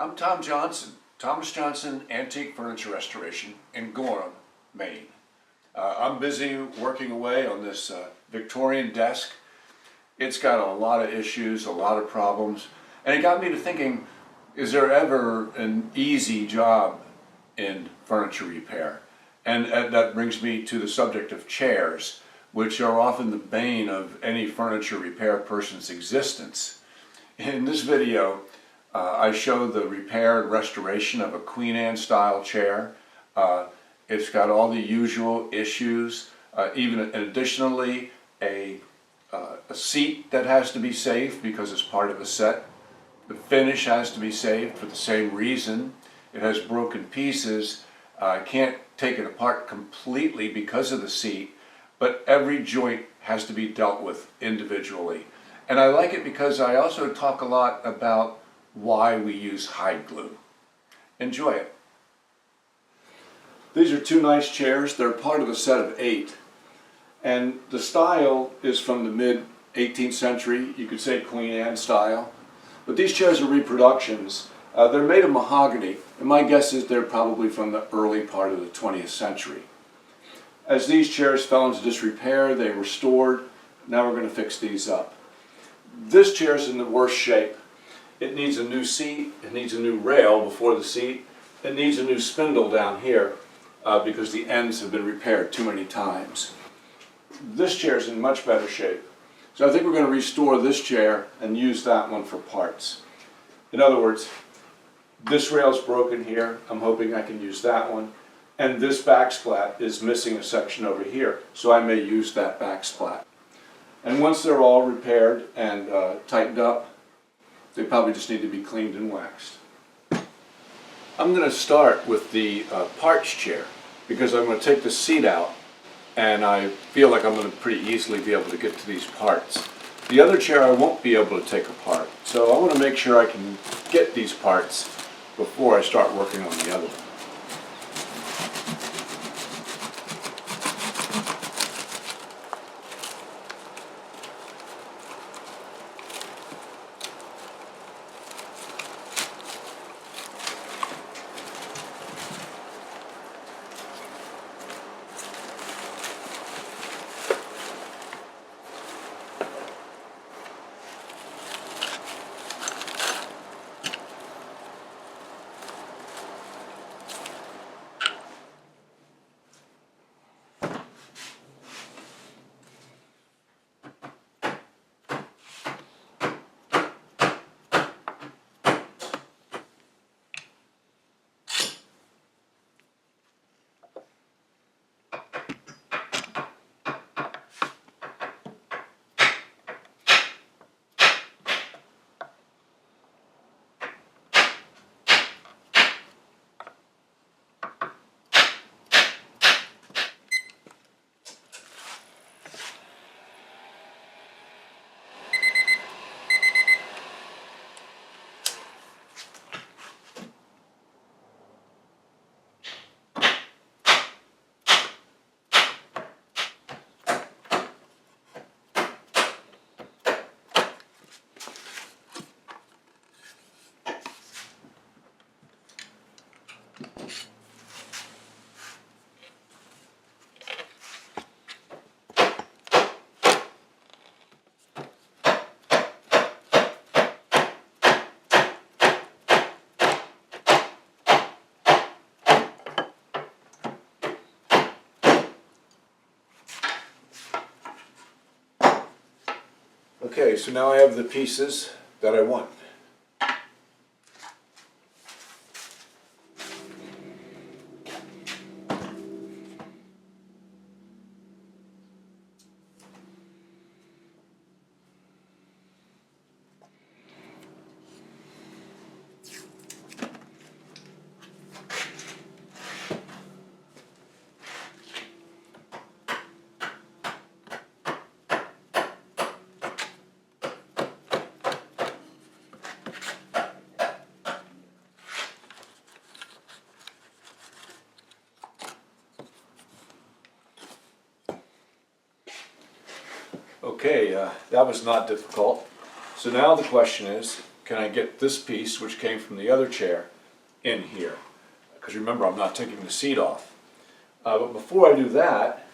I'm Tom Johnson, Thomas Johnson Antique Furniture Restoration in Gorham, Maine. I'm busy working away on this Victorian desk. It's got a lot of issues, a lot of problems, and it got me to thinking, is there ever an easy job in furniture repair? And that brings me to the subject of chairs, which are often the bane of any furniture repair person's existence. In this video, I show the repair and restoration of a Queen Anne style chair. It's got all the usual issues, even additionally a seat that has to be saved because it's part of a set. The finish has to be saved for the same reason. It has broken pieces. I can't take it apart completely because of the seat, but every joint has to be dealt with individually. And I like it because I also talk a lot about why we use hide glue. Enjoy it. These are two nice chairs. They're part of a set of 8. And the style is from the mid-18th century. You could say Queen Anne style. But these chairs are reproductions. They're made of mahogany, and my guess is they're probably from the early part of the 20th century. As these chairs fell into disrepair, they were restored. Now we're going to fix these up. This chair is in the worst shape. It needs a new seat, it needs a new rail before the seat, it needs a new spindle down here because the ends have been repaired too many times. This chair is in much better shape. So I think we're going to restore this chair and use that one for parts. In other words, this rail's broken here. I'm hoping I can use that one. And this backsplat is missing a section over here, so I may use that backsplat. And once they're all repaired and tightened up, they probably just need to be cleaned and waxed. I'm going to start with the parts chair because I'm going to take the seat out and I feel like I'm going to pretty easily be able to get to these parts. The other chair I won't be able to take apart, so I want to make sure I can get these parts before I start working on the other one. Okay, so now I have the pieces that I want. Okay, that was not difficult. So now the question is, can I get this piece, which came from the other chair, in here? Because remember, I'm not taking the seat off. But before I do that,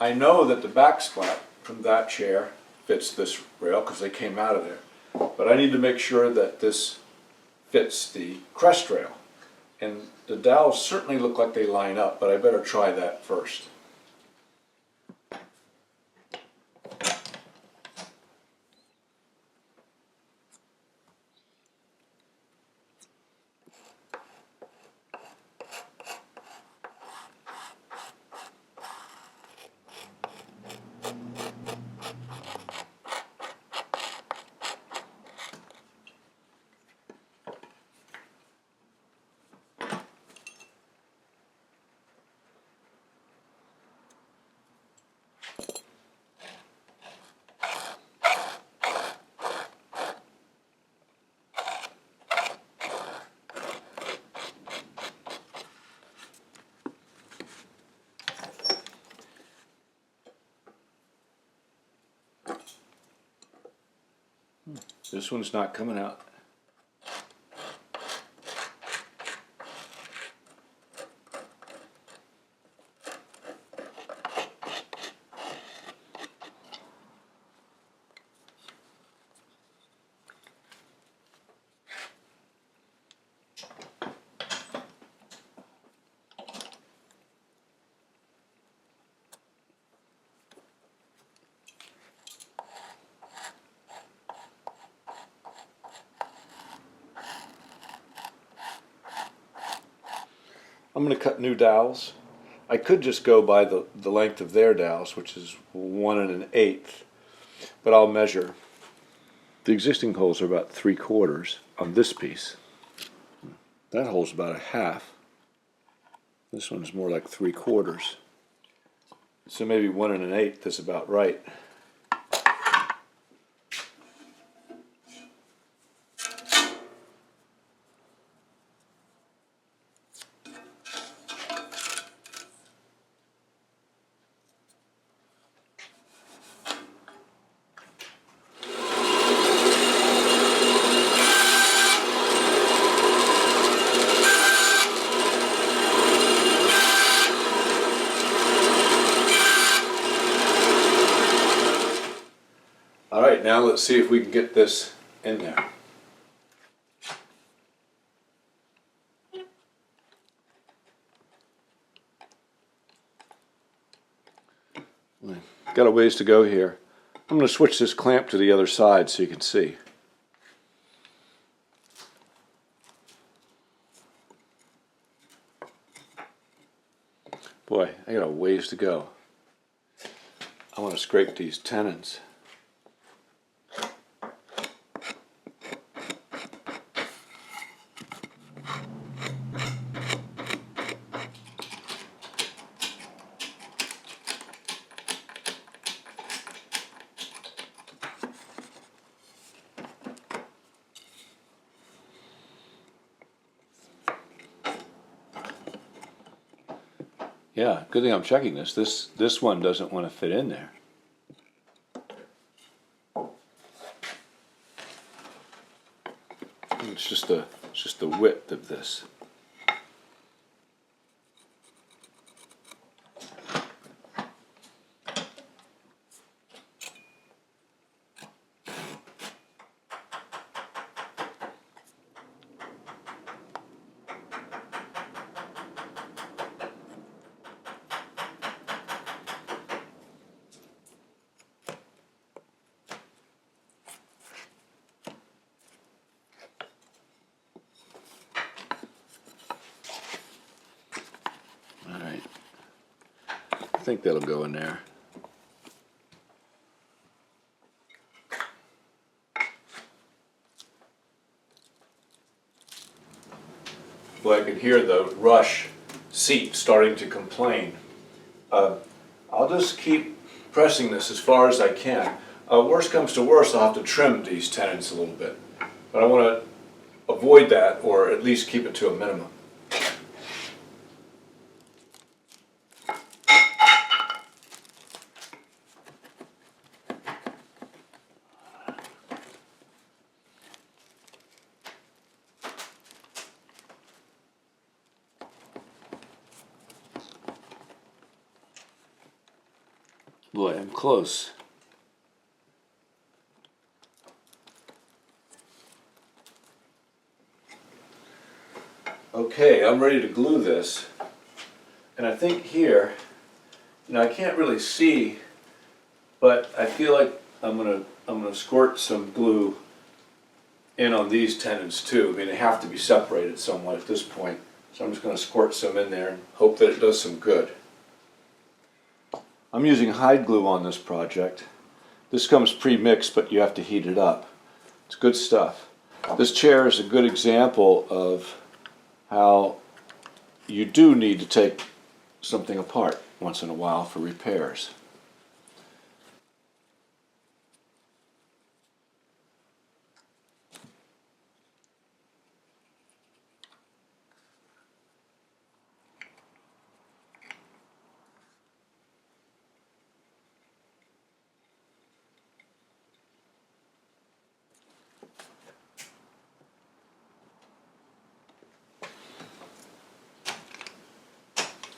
I know that the back splat from that chair fits this rail because they came out of there. But I need to make sure that this fits the crest rail. And the dowels certainly look like they line up, but I better try that first. This one's not coming out. I'm going to cut new dowels. I could just go by the length of their dowels, which is 1 1/8, but I'll measure. The existing holes are about 3/4 on this piece. That hole's about 1/2. This one's more like 3/4. So maybe 1 1/8 is about right. All right, now let's see if we can get this in there. Got a ways to go here. I'm going to switch this clamp to the other side so you can see. Boy, I got a ways to go. I want to scrape these tenons. Yeah, good thing I'm checking this. This one doesn't want to fit in there. It's just the width of this. I think that'll go in there. Well, I can hear the Rush seat starting to complain. I'll just keep pressing this as far as I can. Worst comes to worst, I'll have to trim these tenons a little bit. But I want to avoid that, or at least keep it to a minimum. Boy, I'm close. Okay, I'm ready to glue this. And I think here, I can't really see, but I feel like I'm gonna squirt some glue in on these tendons too. I mean, they have to be separated somewhat at this point. So I'm just gonna squirt some in there and hope that it does some good. I'm using hide glue on this project. This comes pre-mixed, but you have to heat it up. It's good stuff. This chair is a good example of how you do need to take something apart once in a while for repairs.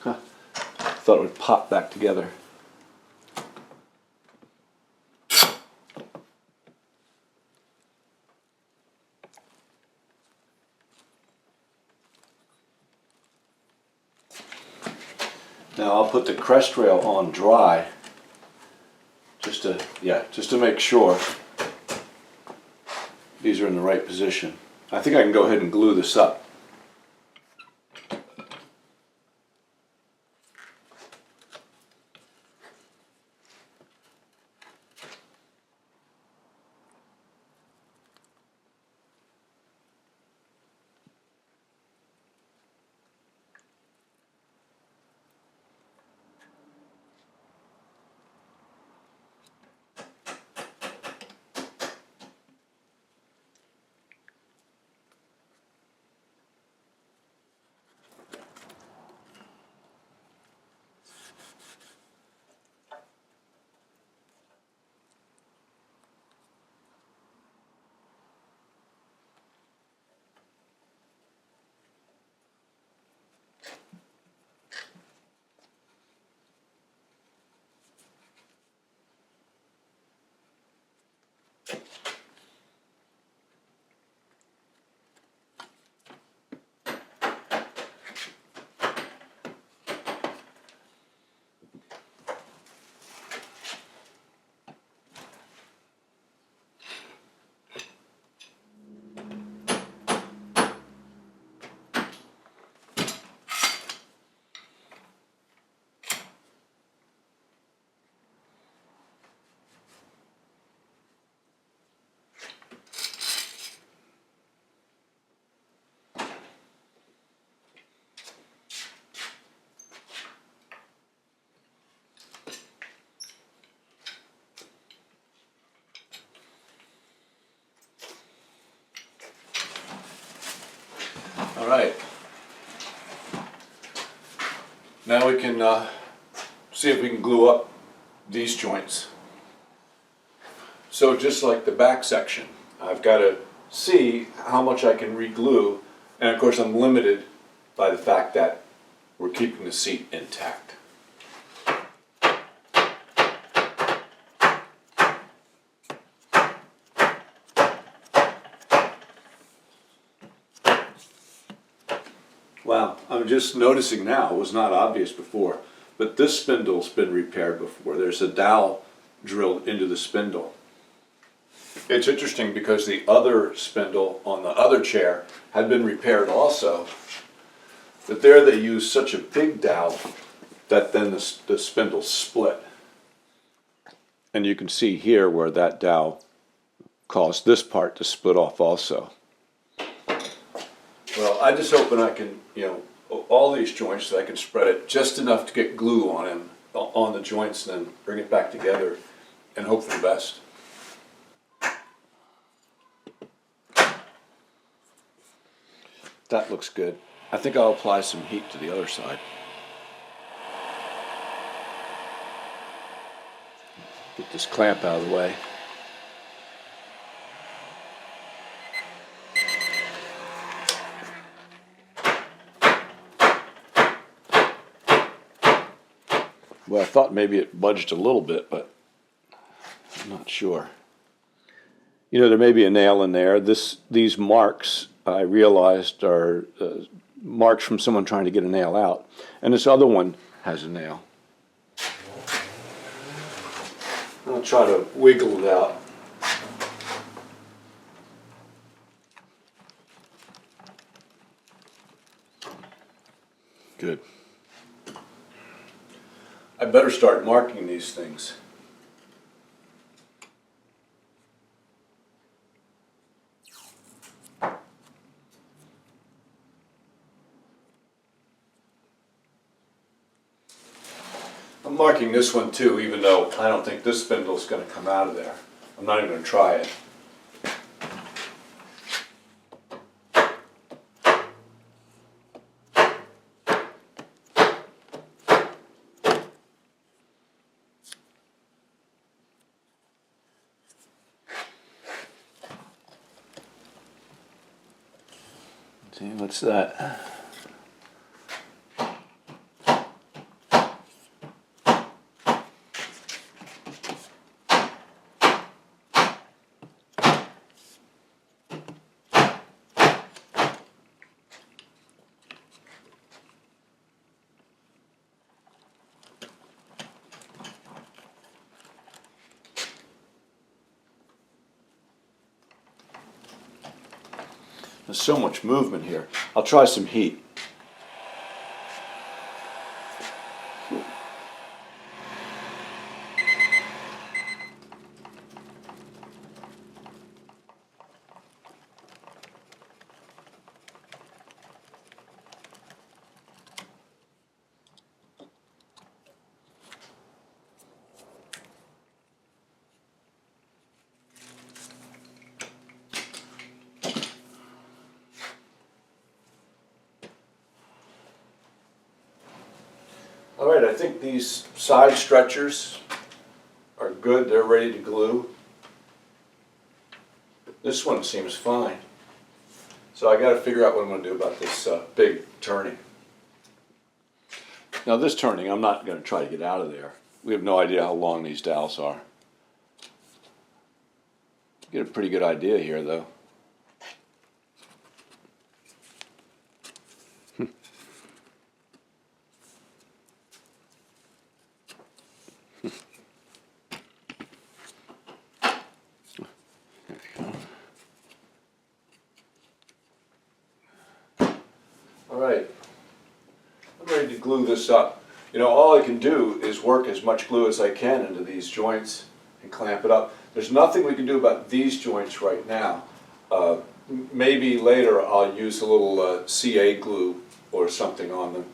Huh. Thought it would pop back together. Now I'll put the crest rail on dry, just to make sure these are in the right position. I think I can go ahead and glue this up. All right. Now we can see if we can glue up these joints. So just like the back section, I've got to see how much I can re-glue, and of course I'm limited by the fact that we're keeping the seat intact. Wow, I'm just noticing now, it was not obvious before, but this spindle's been repaired before. There's a dowel drilled into the spindle. It's interesting because the other spindle on the other chair had been repaired also, but there they used such a big dowel that then the spindle split. And you can see here where that dowel caused this part to split off also. Well, I just hope that I can, all these joints, that I can spread it just enough to get glue on them, on the joints, and then bring it back together and hope for the best. That looks good. I think I'll apply some heat to the other side. Get this clamp out of the way. Well, I thought maybe it budged a little bit, but I'm not sure. You know, there may be a nail in there. These marks, I realized, are marks from someone trying to get a nail out. And this other one has a nail. I'll try to wiggle it out. Good. I better start marking these things. I'm marking this one too, even though I don't think this spindle is going to come out of there. I'm not even going to try it. See, what's that? There's so much movement here. I'll try some heat. All right, I think these side stretchers are good. They're ready to glue. This one seems fine. So I got to figure out what I'm going to do about this big turning. Now this turning, I'm not going to try to get out of there. We have no idea how long these dowels are. Get a pretty good idea here though. All right, I'm ready to glue this up. You know, all I can do is work as much glue as I can into these joints and clamp it up. There's nothing we can do about these joints right now. Maybe later I'll use a little CA glue or something on them.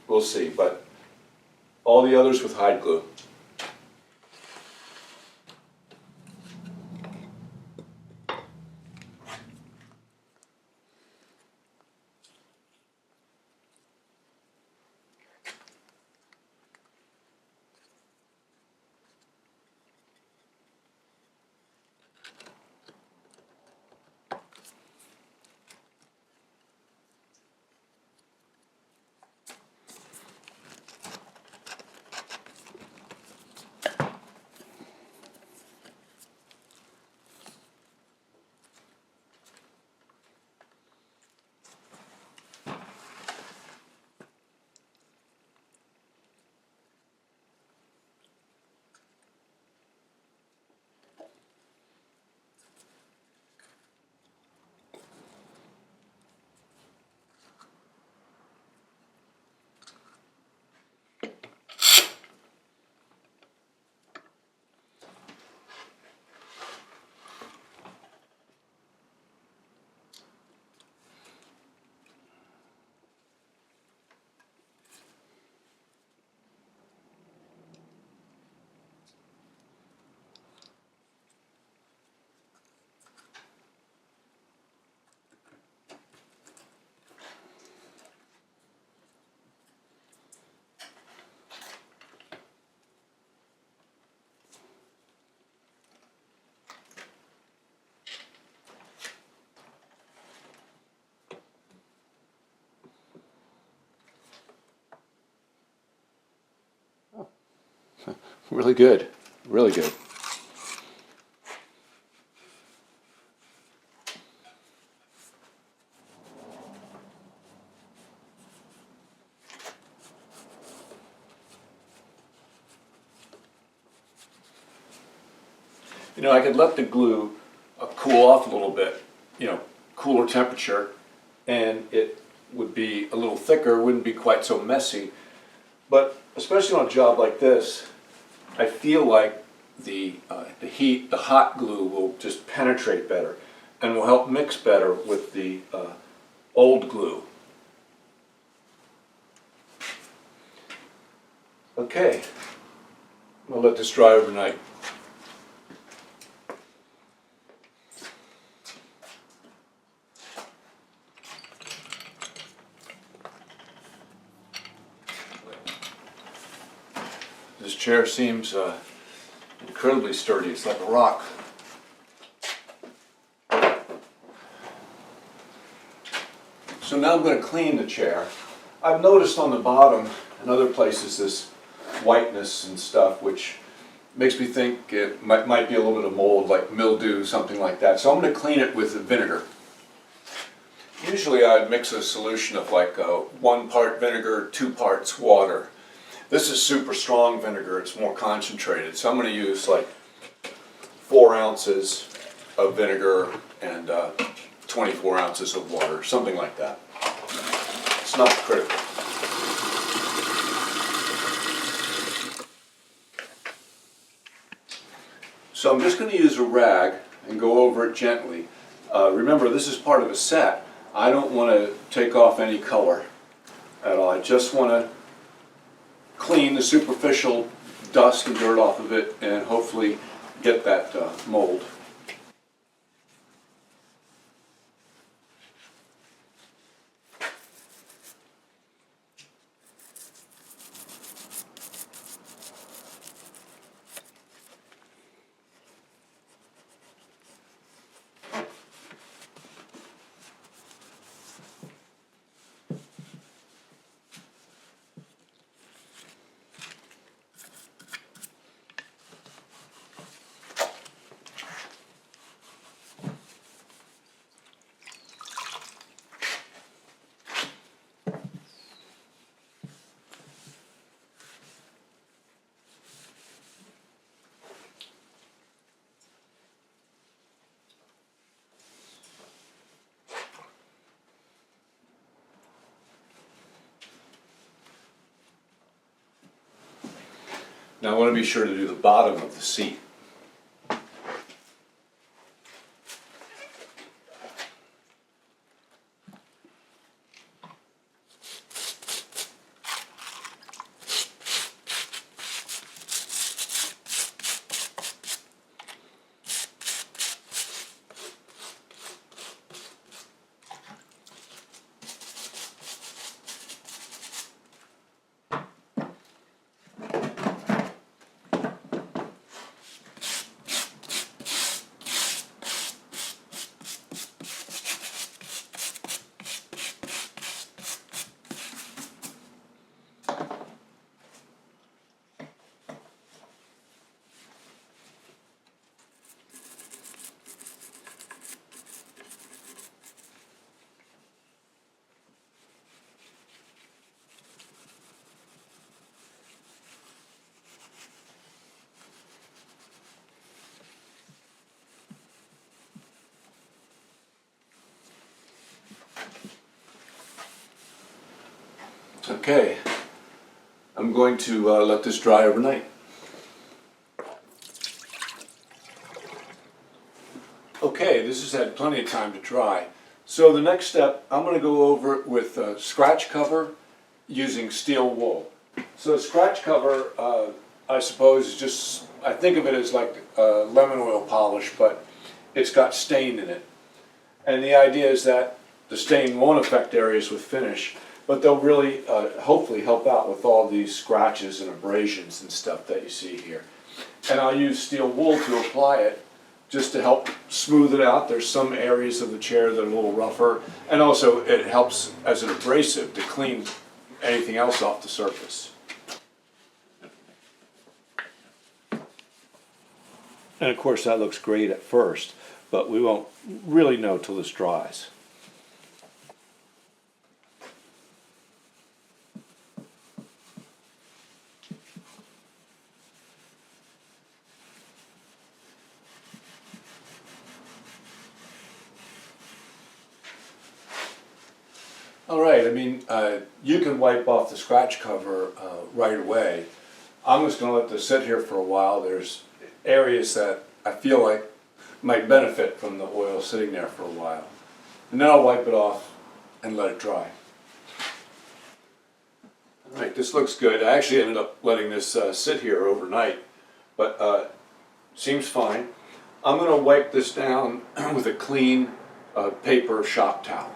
We'll see, but all the others with hide glue. Really good, really good. You know, I could let the glue cool off a little bit, you know, cooler temperature, and it would be a little thicker, wouldn't be quite so messy. But especially on a job like this, I feel like the heat, the hot glue will just penetrate better and will help mix better with the old glue. Okay, I'll let this dry overnight. This chair seems incredibly sturdy. It's like a rock. So now I'm going to clean the chair. I've noticed on the bottom and other places this whiteness and stuff, which makes me think it might be a little bit of mold, like mildew, something like that. So I'm going to clean it with vinegar. Usually I'd mix a solution of like 1 part vinegar, 2 parts water. This is super strong vinegar, it's more concentrated, so I'm going to use like 4 ounces of vinegar and 24 ounces of water, something like that. It's not critical. So I'm just going to use a rag and go over it gently. Remember, this is part of a set. I don't want to take off any color at all. I just want to clean the superficial dust and dirt off of it and hopefully get that mold. Now I want to be sure to do the bottom of the seat. Okay, I'm going to let this dry overnight. Okay, this has had plenty of time to dry. So the next step, I'm going to go over it with a scratch cover using steel wool. So a scratch cover, I suppose, is just, I think of it as like lemon oil polish, but it's got stain in it. And the idea is that the stain won't affect areas with finish, but they'll really hopefully help out with all these scratches and abrasions and stuff that you see here. And I'll use steel wool to apply it just to help smooth it out. There's some areas of the chair that are a little rougher, and also it helps as an abrasive to clean anything else off the surface. And of course that looks great at first, but we won't really know till this dries. All right, I mean, you can wipe off the scratch cover right away. I'm just going to let this sit here for a while. There's areas that I feel like might benefit from the oil sitting there for a while. And then I'll wipe it off and let it dry. All right, this looks good. I actually ended up letting this sit here overnight, but seems fine. I'm going to wipe this down with a clean paper shop towel.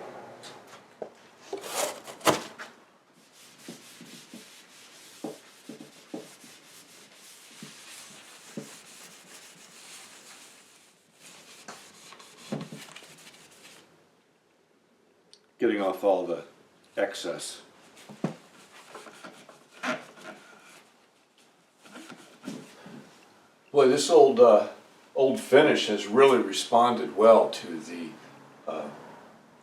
Getting off all the excess. Boy, this old finish has really responded well to the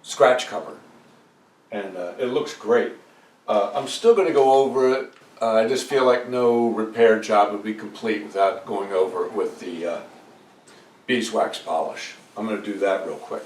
scratch cover, and it looks great. I'm still going to go over it. I just feel like no repair job would be complete without going over it with the beeswax polish. I'm going to do that real quick.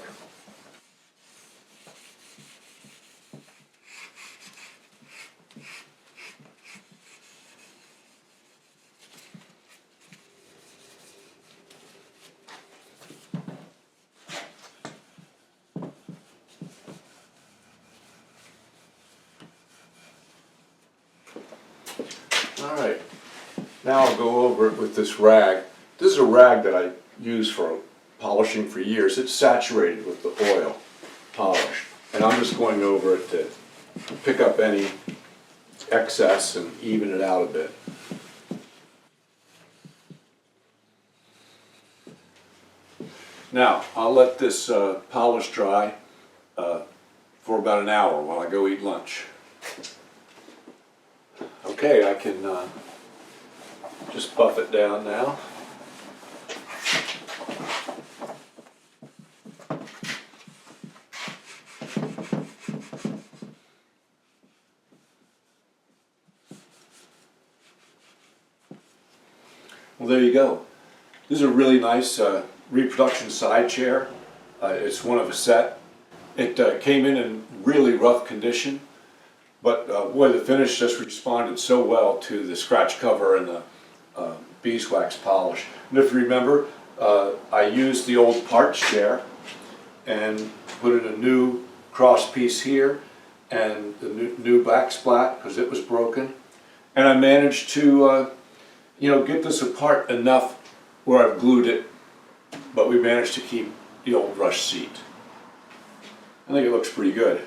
Alright, now I'll go over it with this rag. This is a rag that I use for polishing for years. It's saturated with the oil polish. And I'm just going over it to pick up any excess and even it out a bit. Now, I'll let this polish dry for about an hour while I go eat lunch. Okay, I can just buff it down now. Well, there you go. This is a really nice reproduction side chair. It's one of a set. It came in really rough condition. But boy, the finish just responded so well to the scratch cover and the beeswax polish. And if you remember, I used the old parts chair and put in a new cross piece here and the new backsplat because it was broken. And I managed to, get this apart enough where I've glued it, but we managed to keep the old rush seat. I think it looks pretty good.